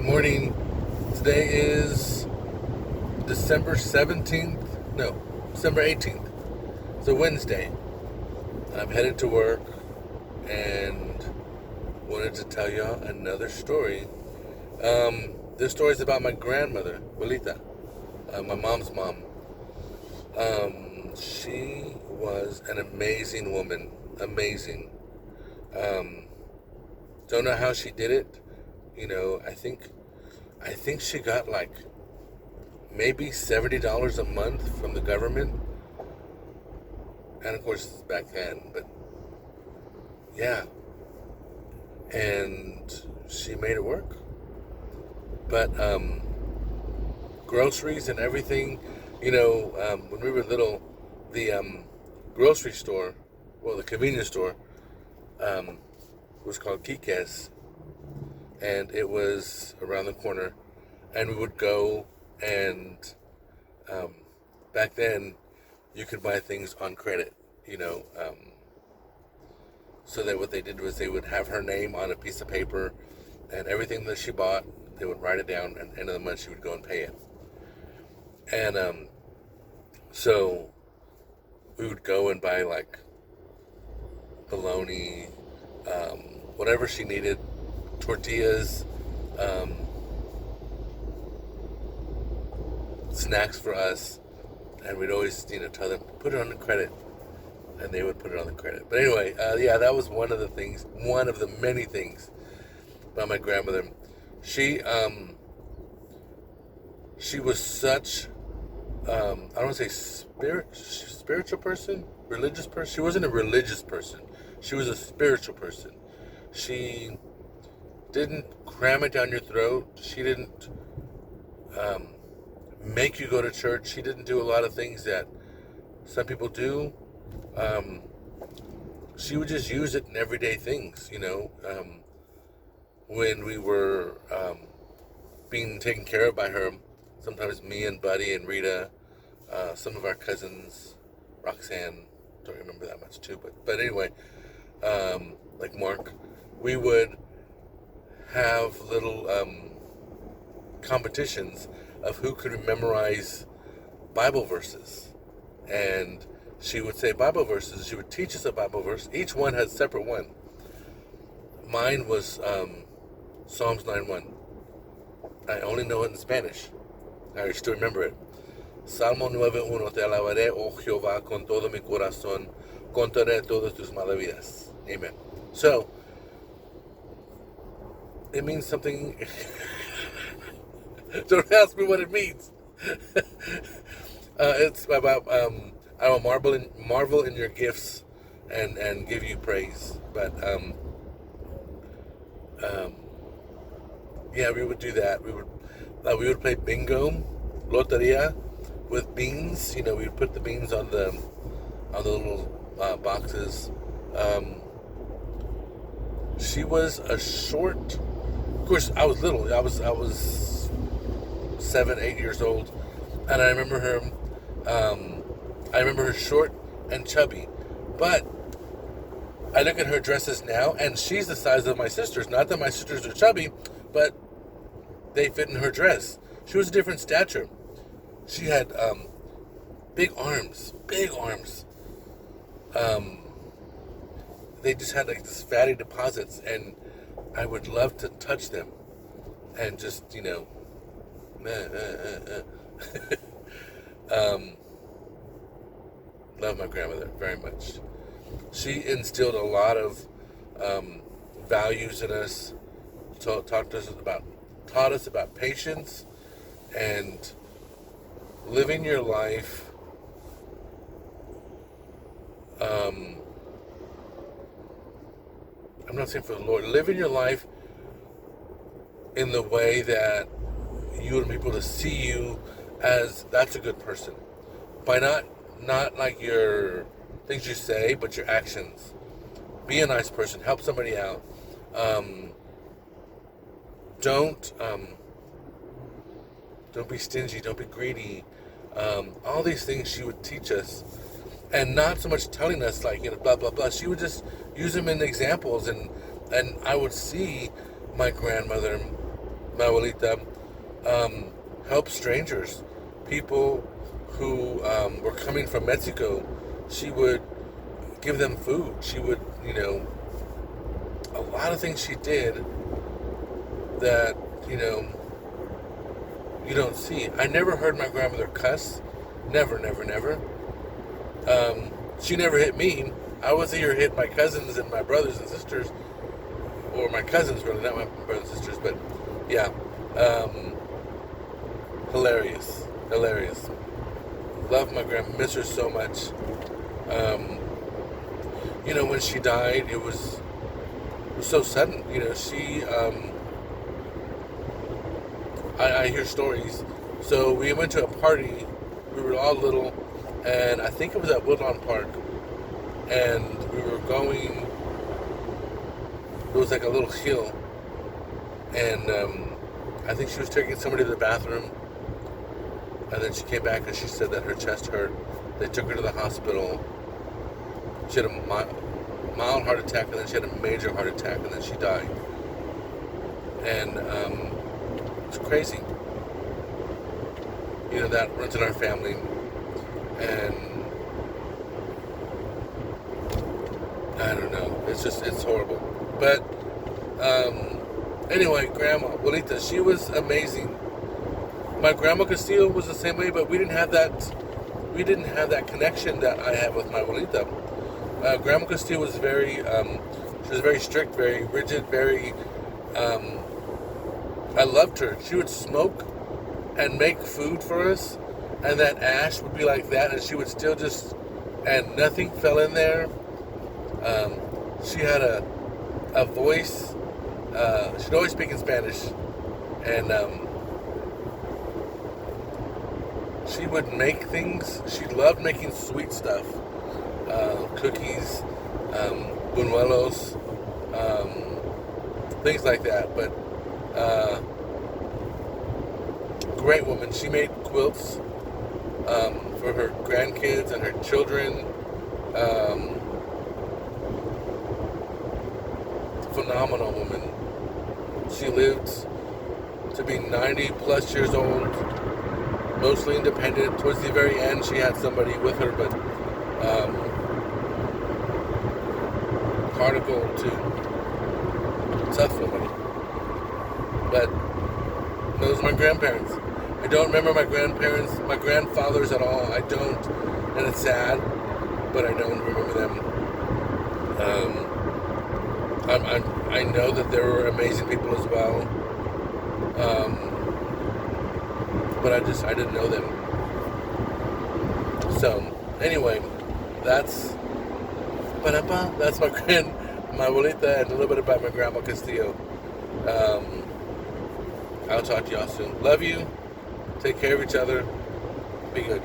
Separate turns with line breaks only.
morning. Today is December 17th. No, December 18th. It's a Wednesday. I'm headed to work and wanted to tell y'all another story. This story is about my grandmother, welita, my mom's mom. She was an amazing woman. Amazing. Don't know how she did it. You know, I think she got like maybe $70 a month from the government. And of course it's back then, but yeah. And she made it work. But groceries and everything, you know, when we were little, the grocery store, well, the convenience store, was called Kikes, and it was around the corner, and we would go, and back then you could buy things on credit, you know, so that what they did was they would have her name on a piece of paper, and everything that she bought, they would write it down, and at the end of the month she would go and pay it. And so we would go and buy like bologna, whatever she needed, tortillas, snacks for us, and we'd always, you know, tell them, put it on the credit, and they would put it on the credit. But anyway, yeah, that was one of the many things about my grandmother. She was such, I don't want to say spiritual person, religious person. She wasn't a religious person. She was a spiritual person. She didn't cram it down your throat. She didn't make you go to church. She didn't do a lot of things that some people do. She would just use it in everyday things, you know. When we were being taken care of by her, sometimes me and Buddy and Rita, some of our cousins, Roxanne, don't remember that much too, but anyway, like Mark, we would have little competitions of who could memorize Bible verses. And she would say Bible verses. She would teach us a Bible verse. Each one had a separate one. Mine was Psalms 9:1. I only know it in Spanish. I still remember it. Salmo 9:1. Te alabaré, oh Jehová, con todo mi corazón. Contaré todas tus maravillas. Amen. So, it means something. Don't ask me what it means. It's about I will marvel in your gifts and give you praise. But yeah, we would do that. We would play bingo, loteria, with beans. You know, we would put the beans on the little boxes. She was a short. Of course, I was little. I was 7, 8 years old, and I remember her. I remember her short and chubby, but I look at her dresses now, and she's the size of my sisters. Not that my sisters are chubby, but they fit in her dress. She was a different stature. She had big arms. They just had like this fatty deposits, and I would love to touch them and just, you know, love my grandmother very much. She instilled a lot of values in us. Taught us about patience and living your life. I'm not saying for the Lord. Living your life in the way that you want people to see you as that's a good person. By not like your things you say, but your actions. Be a nice person. Help somebody out. Don't be stingy. Don't be greedy. All these things she would teach us, and not so much telling us like, you know, blah blah blah. She would just use them in examples, and I would see my grandmother my abuelita, help strangers, people who were coming from Mexico. She would give them food. She would, a lot of things she did that, you don't see. I never heard my grandmother cuss. Never, never, never. She never hit me. I was here hit my cousins and my brothers and sisters, or my cousins really, not my brothers and sisters, but yeah. Hilarious. Love my grandma, miss her so much. When she died, it was so sudden. She, I hear stories. So we went to a party. We were all little, and I think it was at Woodlawn Park. And we were going. It was like a little hill, and I think she was taking somebody to the bathroom. And then she came back and she said that her chest hurt. They took her to the hospital. She had a mild heart attack, and then she had a major heart attack, and then she died. And it's crazy. That runs in our family. And I don't know. It's horrible. But anyway, Grandma, Abuelita, she was amazing. My Grandma Castillo was the same way, but we didn't have that connection that I have with my abuelita. Grandma Castillo was she was very strict, very rigid, very, I loved her. She would smoke and make food for us, and that ash would be like that, and she would still and nothing fell in there. She had a voice, she'd always speak in Spanish, and, she would make things. She loved making sweet stuff, cookies, buñuelos, things like that. But great woman. She made quilts for her grandkids and her children. Phenomenal woman. She lived to be 90 plus years old. Mostly independent. Towards the very end, she had somebody with her, but hard to go to. Tough woman. But those are my grandparents. I don't remember my grandfathers at all. I don't, and it's sad, but I don't remember them. I know that there were amazing people as well. But I didn't know them. So, anyway, that's my abuelita, and a little bit about my Grandma Castillo. I'll talk to y'all soon. Love you. Take care of each other. Be good.